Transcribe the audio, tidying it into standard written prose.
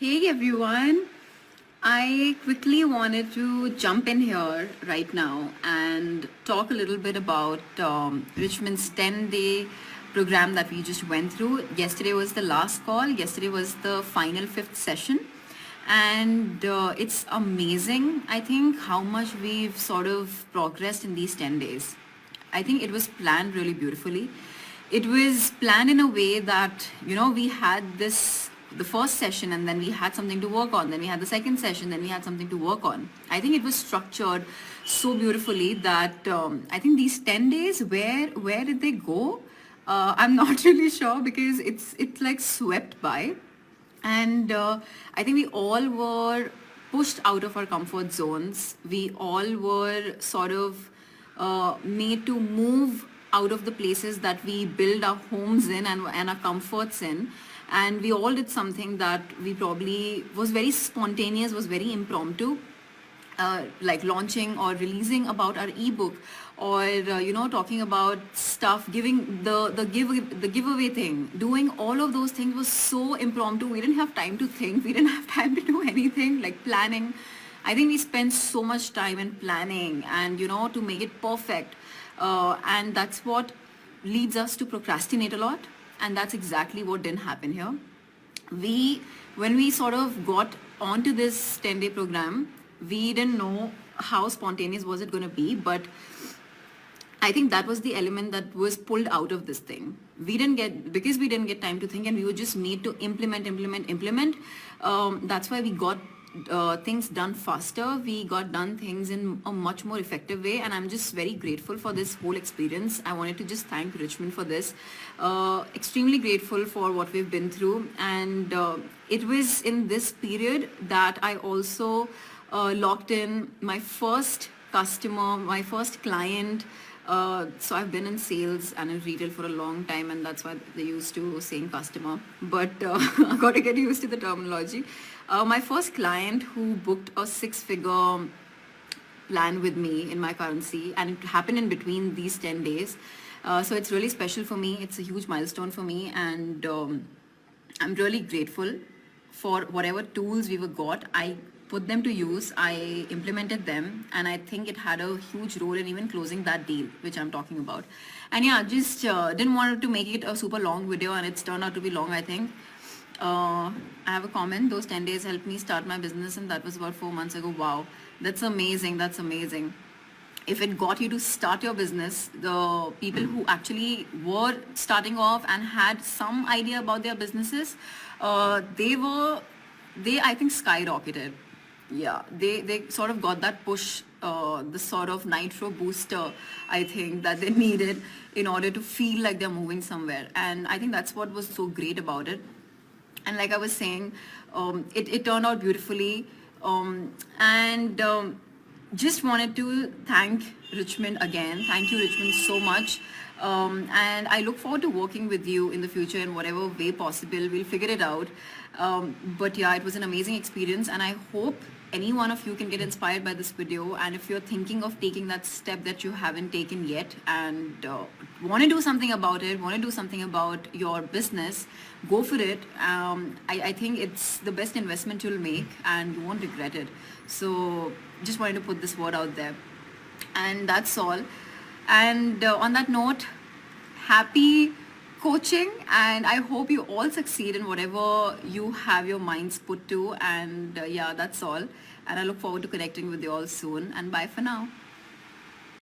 Hey everyone, I quickly wanted to jump in here right now and talk a little bit about Richmond's 10-day program that we just went through. Yesterday was the last call, yesterday was the final fifth session, and it's amazing, I think, how much we've sort of progressed in these 10 days. I think it was planned really beautifully. It was planned in a way that, we had the first session, and then we had something to work on. Then we had the second session, then we had something to work on. I think it was structured so beautifully that I think these 10 days, where did they go? I'm not really sure because it's like swept by. And I think we all were pushed out of our comfort zones. We all were sort of made to move out of the places that we build our homes in and our comforts in. And we all did something that we probably was very spontaneous, was very impromptu, like launching or releasing about our ebook, or talking about stuff, giving the giveaway thing, doing all of those things was so impromptu. We didn't have time to think, we didn't have time to do anything like planning. I think we spent so much time in planning and to make it perfect, and that's what leads us to procrastinate a lot, and that's exactly what didn't happen here. we when we sort of got onto this 10-day program, we didn't know how spontaneous was it going to be, but I think that was the element that was pulled out of this thing. Because we didn't get time to think, and we were just made to implement. That's why we got things done faster. We got done things in a much more effective way, and I'm just very grateful for this whole experience. I wanted to just thank Richmond for this. Extremely grateful for what we've been through, and it was in this period that I also locked in my first customer, my first client. So I've been in sales and in retail for a long time, and that's why they used to saying customer. But I got to get used to the terminology. My first client who booked a six-figure plan with me in my currency, and it happened in between these 10 days. So it's really special for me. It's a huge milestone for me, and I'm really grateful for whatever tools we were got. I put them to use, I implemented them, and I think it had a huge role in even closing that deal, which I'm talking about. And yeah, just didn't want to make it a super long video, and it's turned out to be long, I think. I have a comment. Those 10 days helped me start my business, and that was about 4 months ago. Wow, that's amazing. That's amazing. If it got you to start your business, the people who actually were starting off and had some idea about their businesses, they I think skyrocketed. Yeah, they sort of got that push, the sort of nitro booster, I think, that they needed in order to feel like they're moving somewhere. And I think that's what was so great about it. And like I was saying, it turned out beautifully. And just wanted to thank Richmond again. Thank you, Richmond, so much. And I look forward to working with you in the future in whatever way possible. We'll figure it out. But yeah, it was an amazing experience, and I hope any one of you can get inspired by this video. And if you're thinking of taking that step that you haven't taken yet, and want to do something about it, want to do something about your business, go for it. I think it's the best investment you'll make, and you won't regret it. So just wanted to put this word out there, and that's all. And on that note, happy coaching, and I hope you all succeed in whatever you have your minds put to. And yeah, that's all, and I look forward to connecting with you all soon, and bye for now.